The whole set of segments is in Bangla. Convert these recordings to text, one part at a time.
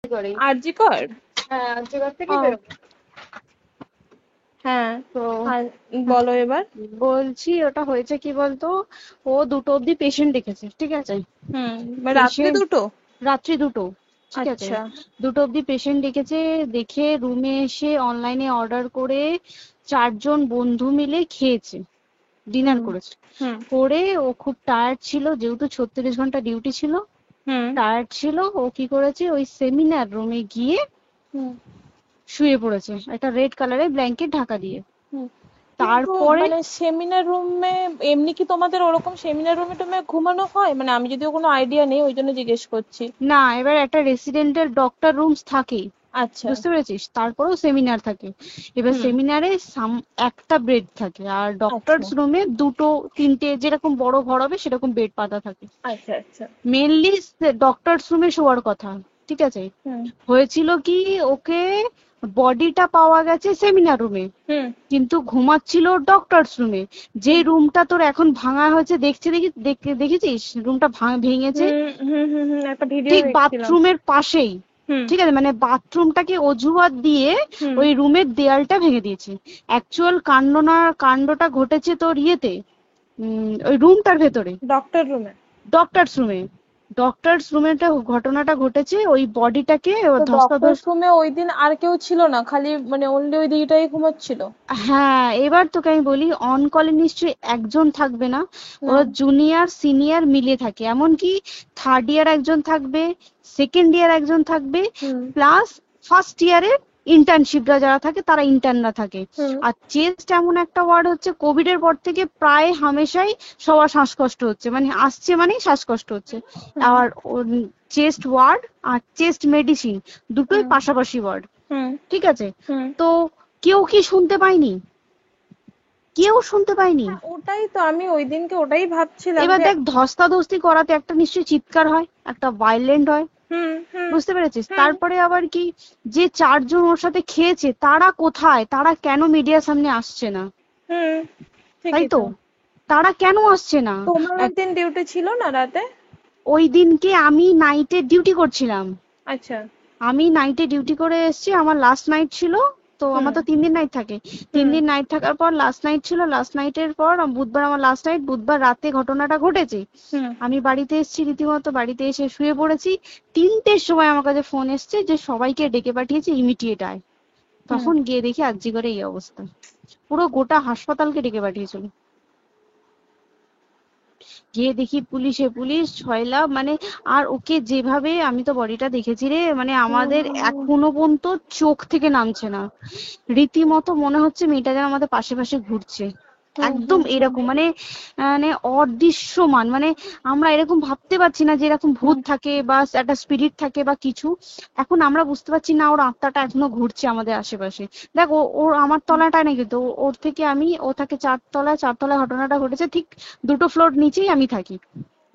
করে। আরজি কর। হ্যাঁ, আর্যগড় থেকে ও বেরোবো। হ্যাঁ। তো আর বলো এবার। বলছি ওটা হয়েছে কি বলতো, ও 2টো অব্দি পেশেন্ট দেখেছে, ঠিক আছে। রাত্রে পেশেন্ট দুটো? রাত্রি 2টো, ঠিক আছে। আচ্ছা। 2টো অব্দি পেশেন্ট ডেকেছে, দেখে রুমে এসে অনলাইনে অর্ডার করে 4জন বন্ধু মিলে খেয়েছে, ডিনার হুম করেছে। হুম করে ও খুব টায়ার্ড ছিল, যেহেতু 36 ঘন্টা ডিউটি ছিল, হুম টায়ার্ড ছিল। ও কি করেছে, ওই সেমিনার রুমে গিয়ে হুম শুয়ে পড়েছে একটা রেড কালারের ব্ল্যাঙ্কেট ঢাকা দিয়ে। হুম কিন্তু তারপরে মানে সেমিনার রুমে এমনি কি তোমাদের ওরকম সেমিনার রুমে টুমে ঘুমানো হয়? মানে আমি যদিও কোনো আইডিয়া নেই, ওই জন্য জিজ্ঞেস করছি। না, এবার একটা রেসিডেন্টের ডক্টর রুমস থাকেই, আচ্ছা। বুঝতে পেরেছিস, তারপরেও সেমিনার থাকে। এবার হুম। সেমিনারে একটা বেড থাকে, আর আচ্ছা ডক্টরস রুমে 2টো 3টে, যেরকম বড় ঘর হবে সেরকম বেড পাতা থাকে। আচ্ছা আচ্ছা। মেনলি ডক্টরস রুমে শোয়ার কথা, ঠিক আছে। হুম হয়েছিল কি, ওকে বডিটা পাওয়া গেছে সেমিনার রুমে, হুম কিন্তু ঘুমাচ্ছিল ডক্টরস রুমে। যে হুম রুমটা তোর এখন ভাঙা হয়েছে, দেখেছিস রুমটা ভেঙেছে, হুম একটা ভিডিও ঠিক দেখছিলাম। বাথরুমের পাশেই, হুম ঠিক আছে। মানে বাথরুমটাকে অজুহাত দিয়ে হুম ওই রুমের দেয়ালটা ভেঙে দিয়েছে। অ্যাকচুয়াল কাণ্ডটা ঘটেছে তোর ইয়েতে, ওই রুমটার ভেতরে, ডক্টর রুমে? ডক্টরস রুমে। ডক্টরস রুমে ঘটনাটা ঘটেছে, ওই বডিটাকে তো ডক্টর ধস্তাধস্তি। রুমে ওই দিন আর কেউ ছিল না, খালি মানে অনলি ওই দিদিটাই ঘুমোচ্ছিল? হ্যাঁ, এবার তোকে আমি বলি, অন কলে নিশ্চয়ই একজন থাকবে না, ওরা হুম জুনিয়র সিনিয়র মিলিয়ে থাকে। এমনকি থার্ড ইয়ার একজন থাকবে, সেকেন্ড ইয়ার একজন থাকবে, হুম প্লাস ফার্স্ট ইয়ারের ইন্টার্নশিপরা যারা থাকে তারা ইন্টার্নরা থাকে। হুম আর চেস্ট এমন একটা ওয়ার্ড হচ্ছে, কোভিড এর পর থেকে প্রায় হামেশাই সবার শ্বাসকষ্ট হচ্ছে, মানে আসছে মানেই শ্বাসকষ্ট হচ্ছে। হুম আর চেস্ট ওয়ার্ড আর চেস্ট মেডিসিন দুটোই হুম পাশাপাশি ওয়ার্ড, হুম ঠিক আছে। হুম তো কেউ কি শুনতে পায়নি? কেউ শুনতে পায়নি। হ্যাঁ, ওটাই তো আমি ওই দিনকে ওটাই ভাবছিলাম এবার যে। দেখ, ধস্তাধস্তি করাতে একটা নিশ্চয়ই চিৎকার হয়, একটা ভাইলেন্ট হয়, হুম হুম বুঝতে পেরেছিস। হুম তারপরে আবার কি, যে 4জন ওর সাথে খেয়েছে তারা কোথায়, তারা কেন মিডিয়ার সামনে আসছে না? হুম তাই ঠিকই তো, তো। তারা কেন আসছে না? তোমার ওই এক- দিন ডিউটি ছিল না রাতে? ওই দিনকে আমি নাইটে ডিউটি করছিলাম। আচ্ছা। আমি নাইটে ডিউটি করে এসেছি, আমার লাস্ট নাইট ছিল। তো হুম আমার তো 3 দিন নাইট থাকে, তিন হুম দিন নাইট থাকার পর লাস্ট নাইট ছিল। লাস্ট নাইটের পর বুধবার আমার লাস্ট নাইট, বুধবার রাতে ঘটনাটা ঘটেছে। হুম আমি বাড়িতে এসেছি, রীতিমতো বাড়িতে এসে শুয়ে পড়েছি। 3টের সময় আমার কাছে ফোন এসছে যে সবাইকে ডেকে পাঠিয়েছে, ইমিডিয়েট আয়। হুম তখন গিয়ে দেখি আরজিকরে এই অবস্থা, পুরো গোটা হাসপাতালকে ডেকে পাঠিয়েছিল। গিয়ে দেখি পুলিশ ছয়লা, মানে। আর ওকে যেভাবে, আমি তো বডিটা দেখেছি রে, মানে আমাদের হুম এখনো পর্যন্ত চোখ থেকে নামছে না। রীতিমতো মনে হচ্ছে মেয়েটা যেন আমাদের পাশে পাশে ঘুরছে, হুম একদম হুম হুম এরকম, মানে মানে অদৃশ্যমান, মানে আমরা এরকম ভাবতে পারছি না যে এরকম ভূত হুম থাকে বা একটা স্পিরিট থাকে বা কিছু। এখন আমরা বুঝতে পারছি না ওর আত্মাটা এখনো ঘুরছে আমাদের আশেপাশে। দেখ, ওর আমার তলাটায় নাকি তো, ওর থেকে ও থাকে 4তলায়, 4তলায় ঘটনাটা ঘটেছে, ঠিক 2টো ফ্লোর নিচেই আমি থাকি,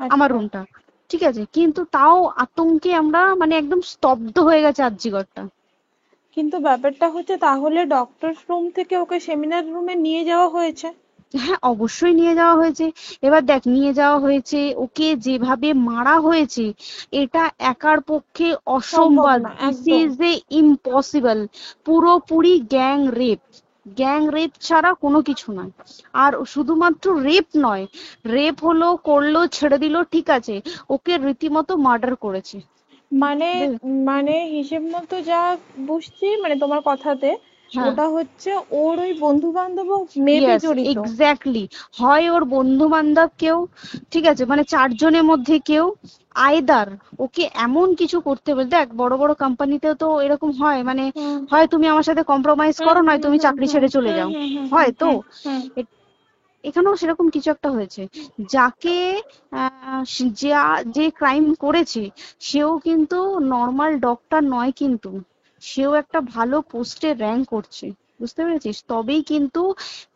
আমার আচ্ছা। রুমটা, ঠিক আছে। কিন্তু তাও আতঙ্কে আমরা মানে একদম স্তব্ধ হয়ে গেছে আরজিকরটা। কিন্তু ব্যাপারটা হচ্ছে, তাহলে ডক্টর রুম থেকে ওকে সেমিনার রুমে নিয়ে যাওয়া হয়েছে? হ্যাঁ, অবশ্যই নিয়ে যাওয়া হয়েছে। এবার দেখ, নিয়ে যাওয়া হয়েছে, ওকে যেভাবে মারা হয়েছে, এটা একার পক্ষে সম্ভব অসম্ভব, না দিস একদম। Is a impossible. পুরোপুরি গ্যাং রেপ, গ্যাং রেপ ছাড়া কোনো কিছু নয়। আর শুধুমাত্র রেপ নয়, রেপ হলো, করলো, ছেড়ে দিল, ঠিক আছে, ওকে রীতিমতো মার্ডার করেছে। মানে মানে হিসেব মতো যা বুঝছি মানে তোমার কথাতে, হ্যাঁ, ওটা হচ্ছে ওর ওই বন্ধু বান্ধব মেবি ইয়েস, জড়িত। এক্স্যাক্টলি। হয় ওর বন্ধু বান্ধব কেউ, ঠিক আছে, মানে 4জনের মধ্যে কেউ, আইদার ওকে এমন কিছু করতে বলতে। দেখ, বড় বড় কোম্পানিতেও তো এরকম হয়, মানে হুম হয় তুমি আমার সাথে কম্প্রোমাইজ হুম করো, নয় হুম তুমি হুম চাকরি হুম ছেড়ে চলে হুম যাও, হুম হুম হুম হয় তো। হুম হুম এ- এখানেও সেরকম কিছু একটা হয়েছে। যাকে যে ক্রাইম করেছে, সেও কিন্তু নর্মাল ডক্টর নয়, কিন্তু সেও একটা ভালো পোস্টে র্যাঙ্ক করছে, বুঝতে পেরেছিস। তবেই কিন্তু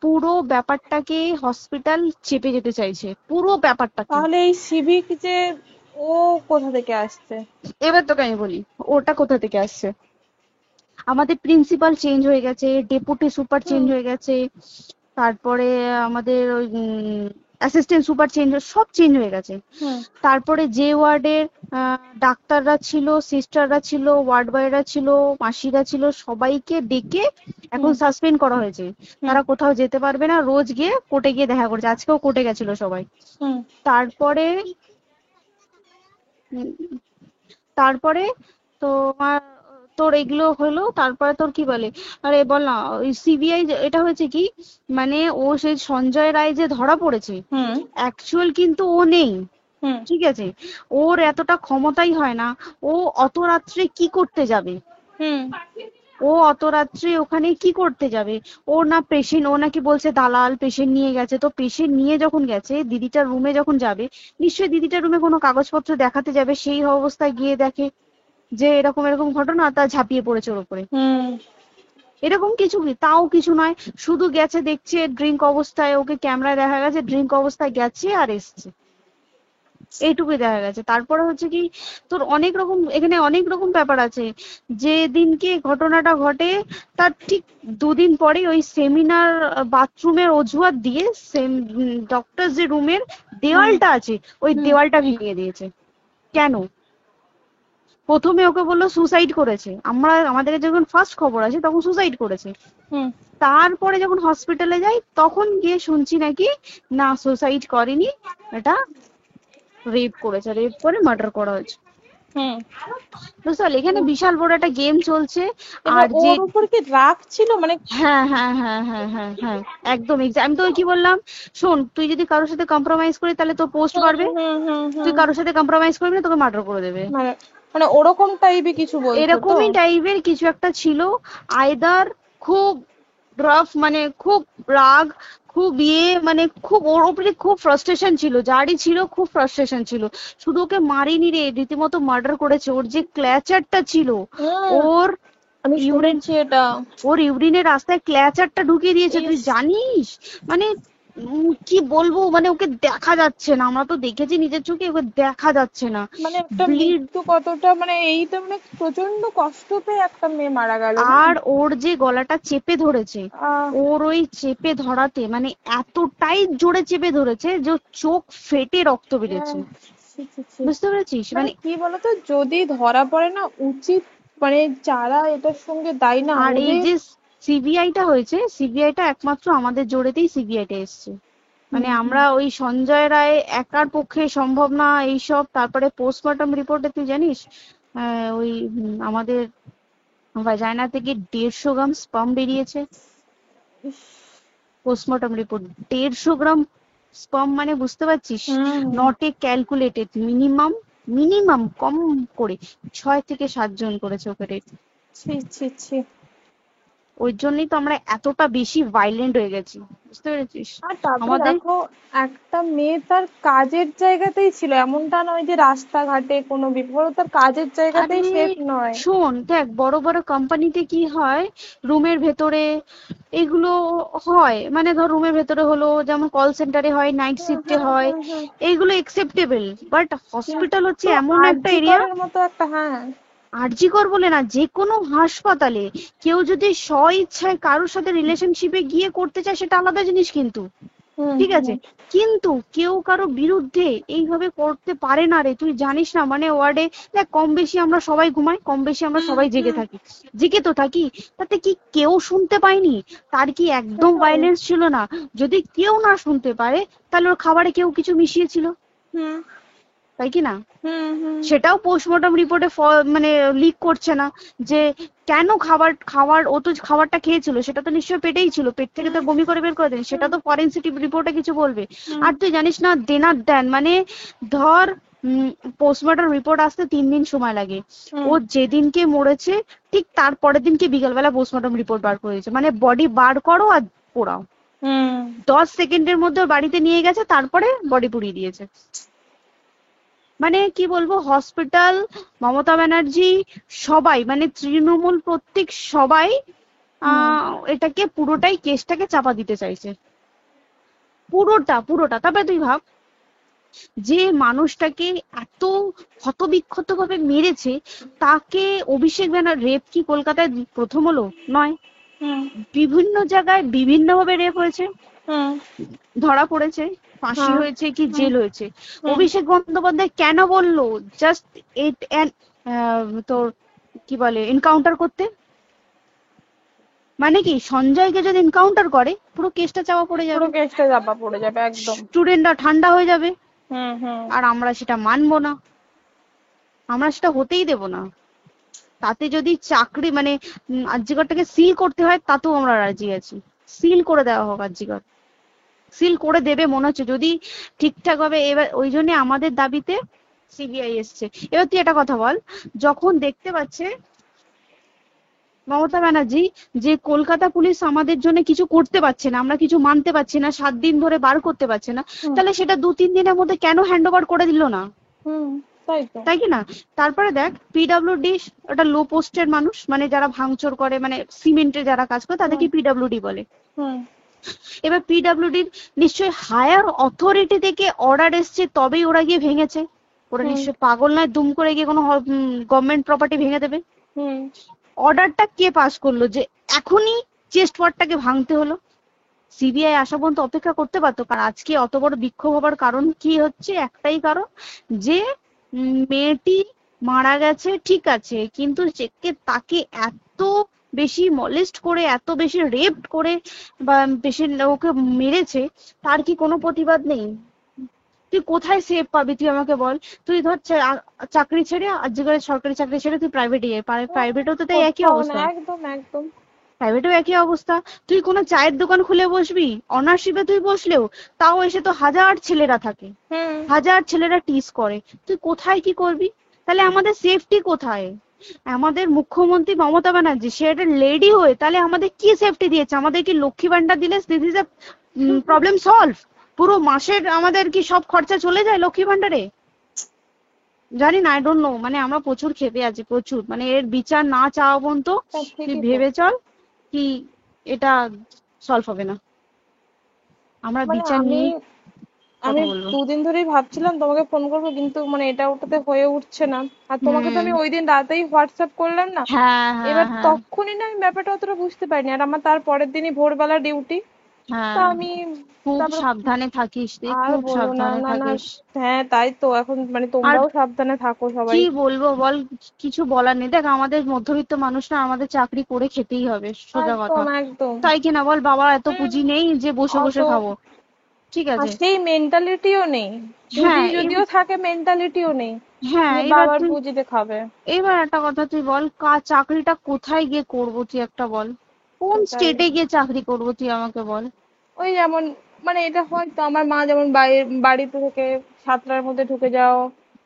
পুরো ব্যাপারটাকে হসপিটাল চেপে যেতে চাইছে, পুরো ব্যাপারটাকে। তাহলে এই সিভিক যে, ও কোথা থেকে আসছে? এবার তোকে আমি বলি, ওটা কোথা থেকে আসছে। আমাদের প্রিন্সিপাল চেঞ্জ হয়ে গেছে, ডেপুটি সুপার চেঞ্জ হুম হয়ে গেছে, তারপরে আমাদের ওই অ্যাসিস্ট্যান্ট সুপার চেঞ্জ, সব চেঞ্জ হয়ে গেছে। হুম তারপরে যে ওয়ার্ডের ডাক্তাররা ছিল, সিস্টাররা ছিল, ওয়ার্ড বয়রা ছিল, মাসিরা ছিল, সবাইকে ডেকে এখন হুম সাসপেন্ড করা হয়েছে। হুম তারা কোথাও যেতে পারবে না, রোজ গিয়ে কোর্টে গিয়ে দেখা করছে। আজকেও কোর্টে গেছিল সবাই। হুম তারপরে উম, তারপরে তোমার তোর এগুলো হলো, তারপরে তোর কি বলে, আরে বল না, ওই সিবিআই এটা হয়েছে কি, মানে ও সেই সঞ্জয় রায় যে ধরা পড়েছে, হুম অ্যাকচুয়াল কিন্তু ও নেই, হুম ঠিক আছে? ওর এতটা ক্ষমতাই হয় না। ও অত রাত্রে কি করতে যাবে? হুম ও অত রাত্রে ওখানে কি করতে যাবে? ও না পেশেন্ট, ও নাকি বলছে দালাল পেশেন্ট নিয়ে গেছে। তো পেশেন্ট নিয়ে যখন গেছে, দিদিটার রুমে যখন যাবে, নিশ্চয়ই দিদিটার রুমে কোনো কাগজপত্র দেখাতে যাবে, সেই অবস্থায় গিয়ে দেখে যে এরকম এরকম ঘটনা, তা ঝাঁপিয়ে পড়েছে ওর উপরে। হুম এরকম কিছু কি, তাও কিছু নয়, শুধু গেছে দেখছে ড্রিঙ্ক অবস্থায়, ওকে ক্যামেরায় দেখা গেছে ড্রিঙ্ক অবস্থায় গেছে আর এসছে, এইটুকুই দেখা গেছে। তারপরে হচ্ছে কি, তোর অনেক রকম এখানে অনেক রকম ব্যাপার আছে। যে দিনকে ঘটনাটা ঘটে তার ঠিক দুদিন পরে ওই সেমিনার বাথরুমের অজুহাত দিয়ে ডক্টর যে রুমের হুম দেওয়ালটা আছে, ওই হুম দেওয়ালটা ভেঙে দিয়েছে। কেন? প্রথমে ওকে বললো সুসাইড করেছে, আমাদের যখন ফার্স্ট খবর আছে তখন সুসাইড করেছে। হুম তারপরে যখন হসপিটালে যাই তখন গিয়ে শুনছি নাকি না, সুসাইড করেনি, এটা রেপ করেছে, রেপ করে মার্ডার করা হয়েছে। হুম বুঝতে পারলি, এখানে বিশাল বড় একটা গেম চলছে। এবার আর যে ওর উপর কি রাগ ছিল মানে? হ্যাঁ হ্যাঁ হ্যাঁ হ্যাঁ হ্যাঁ হ্যাঁ, একদম আমি তো কি বললাম, শোন, তুই যদি কারোর সাথে কম্প্রোমাইজ করিস তাহলে তোর পোস্ট হুম বাড়বে, হুম হুম তুই হুম কারোর সাথে কম্প্রোমাইজ করবি না, তোকে মার্ডার করে দেবে। মানে মানে ওরকম টাইপই কিছু বলছো তো? এরকমই টাইপের কিছু একটা ছিল। আইদার খুব রাফ, মানে খুব রাগ, খুব মানে খুব ওর উপরে খুব ফ্রাস্ট্রেশন ছিল, যারই ছিল খুব ফ্রাস্ট্রেশন ছিল। শুধু ওকে মারিনি রে, রীতিমতো মার্ডার করেছে। ওর যে ক্ল্যাচারটা ছিল, হুম ওর আমি ইউরিন, শুনেছি এটা। ওর ইউরিনের রাস্তায় ক্ল্যাচারটা ঢুকিয়ে দিয়েছে, তুই ইস, জানিস? মানে কি বলবো, মানে ওকে দেখা যাচ্ছে না, আমরা তো দেখেছি নিজের চোখে, ওকে দেখা যাচ্ছে না, মানে একটা ব্লিড। মৃত্যু কতটা, মানে এই তো মানে প্রচন্ড কষ্ট পেয়ে একটা মেয়ে মারা গেল না? আর ওর যে গলাটা চেপে ধরেছে, আহ ওর ওই চেপে ধরাতে মানে এতটাই জোরে চেপে ধরেছে যে ওর চোখ ফেটে রক্ত বেরিয়েছে। আহ, ছি, ছি, ছি। বুঝতে পেরেছিস? মানে মানে কি বলতো, যদি ধরা পড়ে না, উচিত মানে যারা এটার সঙ্গে দায়ী না আর এই ওদের। যে সিবিআইটা হয়েছে, সিবিআইটা একমাত্র আমাদের জোরেতেই সিবিআইটা এসছে। মানে হুম হুম আমরা ওই সঞ্জয় রায় একার পক্ষে সম্ভব না এইসব। তারপরে পোস্টমর্টম রিপোর্টে তুই জানিস, ওই আমাদের ভাজাইনা থেকে 150 গ্রাম স্পাম বেরিয়েছে। ইস, পোস্টমর্টম রিপোর্ট 150 গ্রাম স্পাম, মানে বুঝতে পারছিস? Hmm not a calculated, minimum minimum কম করে 6 থেকে 7 জন করেছে ওকে। ছি ছি ছি। ওই জন্যই তো আমরা এতটা বেশি ভাইলেন্ট হয়ে গেছি, বুঝতে পেরেছিস? আর তারপরে আমাদের দেখো, একটা মেয়ে তার কাজের জায়গাতেই ছিল, এমনটা নয় যে রাস্তাঘাটে কোনো বিপদ, ও তার কাজের জায়গাতেই আরে সেফ নয়। শোন, দেখ বড় বড় কোম্পানিতে কি হয়, রুমের ভেতরে এগুলো হয়, মানে ধর রুমের ভেতরে হলো, যেমন কল সেন্টারে হয়, নাইট হুম শিফটে হুম হয়, হুম হুম এইগুলো একসেপ্টেবল। বাট হসপিটাল হচ্ছে কিন্তু এমন একটা আরজি এরিয়া, করের মতো একটা, হ্যাঁ। আরজি কর বলে না, যে কোনো হাসপাতালে কেউ যদি স্ব ইচ্ছায় কারোর সাথে রিলেশনশিপে গিয়ে করতে চায় সেটা আলাদা জিনিস কিন্তু, হুম ঠিক আছে? হুম কিন্তু কেউ কারো বিরুদ্ধে এইভাবে করতে পারে না রে, তুই জানিস না? মানে ওয়ার্ডে দেখ, কম বেশি আমরা সবাই ঘুমাই, কম বেশি আমরা হুম সবাই জেগে হুম থাকি, জেগে তো থাকি। তাতে কি কেউ শুনতে পায়নি? তার কি একদম সেটাই। ভাইলেন্স ছিল না? যদি কেউ না শুনতে পারে, তাহলে ওর খাবারে কেউ কিছু মিশিয়েছিল, হুম তাই কি না? হুম হুম সেটাও পোস্টমর্টম রিপোর্টে মানে লিক করছে না, যে কেন খাবার খাবার ও তো খাবারটা খেয়েছিল, সেটা তো নিশ্চয়ই পেটেই ছিল, পেট থেকে তো হুম বমি করে বের করে দেন, সেটা হুম তো ফরেনসিক রিপোর্টে কিছু বলবে। হুম আর তুই জানিস না, দেনার দেন মানে ধর পোস্টমর্টম রিপোর্ট আসতে 3 দিন সময় লাগে। হুম ও যেদিনকে মরেছে ঠিক তার পরের দিনকে বিকালবেলা পোস্টমর্টম রিপোর্ট বার করে দিয়েছে, মানে বডি বার করো আর পোড়াও, হুম 10 সেকেন্ডের মধ্যে ওর বাড়িতে নিয়ে গেছে, তারপরে বডি পুড়িয়ে দিয়েছে। মানে কি বলবো, হসপিটাল, মমতা ব্যানার্জি, সবাই মানে তৃণমূল প্রত্যেক সবাই হুম এটাকে পুরোটাই কেসটাকে চাপা দিতে চাইছে, পুরোটা পুরোটা। তবে তুই ভাব, যে মানুষটাকে এত ক্ষতবিক্ষত ভাবে মেরেছে, তাকে অভিষেক ব্যানার রেপ কি কলকাতায় প্রথম হলো? নয়, হুম বিভিন্ন জায়গায় বিভিন্ন ভাবে রেপ হয়েছে। হুম ধরা পড়েছে, ফাঁসি হ্যাঁ হয়েছে কি হুম জেল হয়েছে, হুম অভিষেক বন্দ্যোপাধ্যায় কেন বললো জাস্ট ইট তোর কি বলে এনকাউন্টার করতে? মানে কি সঞ্জয়কে যদি এনকাউন্টার করে পুরো কেসটা চাপা পড়ে পুরো যাবে, কেসটা চাপা পড়ে যাবে একদম। স্টুডেন্টরা ঠান্ডা হয়ে যাবে, হুম হুম আর আমরা সেটা মানবো না, আমরা সেটা হতেই দেব না। তাতে যদি চাকরি মানে আরজিকরটাকে সিল করতে হয় তাতেও আমরা রাজি আছি, সিল করে দেওয়া হোক আরজিকর, সিল করে দেবে মনে হচ্ছে যদি ঠিকঠাক ভাবে। এবার ওই জন্য আমাদের দাবিতে সিবিআই এসছে। এবার তুই একটা কথা বল, যখন দেখতে পাচ্ছে মমতা ব্যানার্জি যে কলকাতা পুলিশ আমাদের জন্য কিছু করতে পারছে না, আমরা কিছু মানতে পারছি না, 7 দিন ধরে বার করতে পারছে না, হুম তাহলে সেটা 2-3 দিনের মধ্যে কেন হ্যান্ড ওভার করে দিল না? হুম তাই তো। তাই কি না? তারপরে দেখ পিডব্লিউডি ওটা লো পোস্টের মানুষ, মানে যারা ভাঙচুর করে, মানে সিমেন্টে যারা কাজ করে হুম তাদেরকে পিডব্লিউডি বলে। হুম এবার পিডব্লিউডির নিশ্চয়ই হায়ার অথরিটি থেকে অর্ডার এসছে তবেই ওরা গিয়ে ভেঙেছে, ওরা হুম নিশ্চয়ই পাগল নয় দুম করে গিয়ে কোনো গভর্নমেন্ট প্রপার্টি ভেঙে দেবে। হুম অর্ডারটা কে পাস করলো যে এখনই চেস্ট ওয়ার্ডটাকে ভাঙতে হলো? সিবিআই আসা পর্যন্ত অপেক্ষা করতে পারতো। কারণ আজকে অত বড় বিক্ষোভ হবার কারণ কি হচ্ছে, একটাই কারণ যে মেয়েটি মারা গেছে ঠিক আছে, কিন্তু তাকে এত বেশি মলেস্ট করে, এত বেশি রেপ করে বা বেশি ওকে মেরেছে, তার কি কোনো প্রতিবাদ নেই? তুই কোথায় সেফ পাবি তুই আমাকে বল? তুই ধর চাকরি ছেড়ে আজকের সরকারি চাকরি ছেড়ে তুই প্রাইভেটে যাই, প্রাইভেটেও তো তাই একই কোথাও না, অবস্থা, একদম একদম। প্রাইভেটেও একই অবস্থা। তুই কোনো চায়ের দোকান খুলে বসবি, অনার্সশিপে তুই বসলেও তাও এসে তো হাজার ছেলেরা থাকে, হুম হাজার ছেলেরা টিস করে, তুই কোথায় কি করবি? তাহলে আমাদের সেফটি কোথায়? আমাদের মুখ্যমন্ত্রী মমতা ব্যানার্জি সে একটা লেডি হয়ে তাহলে আমাদের কি সেফটি দিয়েছে? আমাদের কি লক্ষ্মী ভান্ডার দিলে this is a problem solve? পুরো মাসের আমাদের কি সব খরচা চলে যায় লক্ষ্মী ভান্ডারে? জানি না, আই ডোন্ট নো, মানে আমরা প্রচুর ক্ষেপে আছি, প্রচুর, মানে এর বিচার না চাওয়া পর্যন্ত তা তুই ঠিকই তো। ভেবে চল কি এটা সলভ হবে না, আমরা মানে বিচার আমি নিয়ে আমি কথা বলবো। 2 দিন ধরেই ভাবছিলাম তোমাকে ফোন করবো, কিন্তু মানে এটা ওটাতে হয়ে উঠছে না। আর তোমাকে তো হুম। আমি ওই দিন রাতেই হোয়াটসঅ্যাপ করলাম না। হ্যাঁ হ্যাঁ এবার হ্যাঁ তখনই না আমি ব্যাপারটা অতটা বুঝতে পারিনি, আর আমার তার পরের দিনই ভোরবেলা ডিউটি। তা হ্যাঁ, আমি খুব তারপর সাবধানে থাকিস তুই, আর খুব বলো না, সাবধানে না না। থাকিস। হ্যাঁ তাই তো, এখন মানে আর তোমরাও সাবধানে থাকো সবাই। কি বলবো বল, কিছু বলার নেই। দেখ আমাদের মধ্যবিত্ত মানুষরা, আমাদের চাকরি করে খেতেই হবে, সোজা কথা, একদম একদম। তাই কিনা বল? বাবা এত হুম পুঁজি নেই যে বসে অত বসে খাবো, ঠিক আর আছে? সেই মেন্টালিটিও নেই। পুঁজি হ্যাঁ যদিও থাকে, মেন্টালিটিও নেই হ্যাঁ যে এবার বাবার তুই, পুঁজিতে খাবে। এবার একটা কথা তুই বল, চাকরিটা কোথায় গিয়ে করবো তুই একটা বল? কোন সেটাই। স্টেটে গিয়ে চাকরি করবো তুই আমাকে বল? ওই যেমন মানে এটা হয়তো আমার মা যেমন বাড়িতে থেকে 7টার মধ্যে ঢুকে যাও,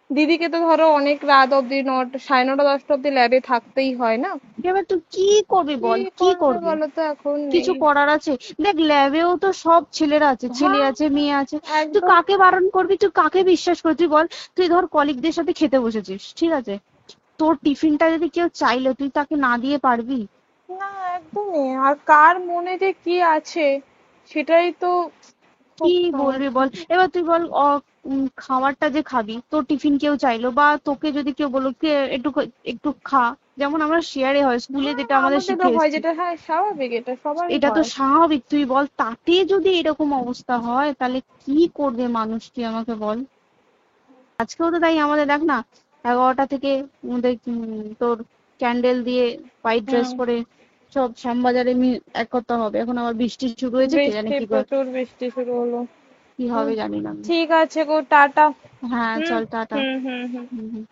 দিদিকে তো ধরো অনেক রাত অব্দি 9টা, 9:30, 10টা অব্দি ল্যাবে থাকতেই হয় না। এবার তুই কি করবি কি বল, কি করবে করবি? বলো তো, এখন নেই। কিছু করার আছে? দেখ ল্যাবেও তো সব ছেলেরা আছে, ছেলে হ্যাঁ আছে মেয়ে আছে, তুই একদম। কাকে বারণ করবি, তুই কাকে বিশ্বাস করবি তুই বল? তুই ধর কলিগদের সাথে খেতে বসেছিস, ঠিক আছে, তোর টিফিনটা যদি কেউ চাইলো তুই তাকে না দিয়ে পারবি? না একদমই, আর কার মনে যে কি আছে সেটাই তো কি খুব বলবি সমস্যা। বল? এবার তুই বল খাবারটা যে খাবি, তোর টিফিন কেউ চাইলো বা তোকে যদি কেউ বললো কে একটু একটু খা, যেমন আমরা শেয়ারে হয় স্কুলে হ্যাঁ যেটা আমাদের শিখে আমাদেরও হয় এসেছি, যেটা, হ্যাঁ স্বাভাবিক, এটা সবারই এটা তো হয়। স্বাভাবিক। তুই বল তাতে যদি এরকম অবস্থা হয় তাহলে কি করবে মানুষ, তুই আমাকে বল? আজকেও তো তাই আমাদের দেখ না, 11টা থেকে আমাদের তোর ক্যান্ডেল দিয়ে হোয়াইট ড্রেস হুম। পরে সব শ্যামবাজারে একতা হবে, এখন আবার বৃষ্টি শুরু হয়েছে, কে জানে বৃষ্টি, কি প্রচুর বৃষ্টি শুরু হলো। কি হুম, হবে জানি না। ঠিক আছে গো, টাটা। হ্যাঁ হুম চল টাটা। হুম হুম হুম। হুম হুম।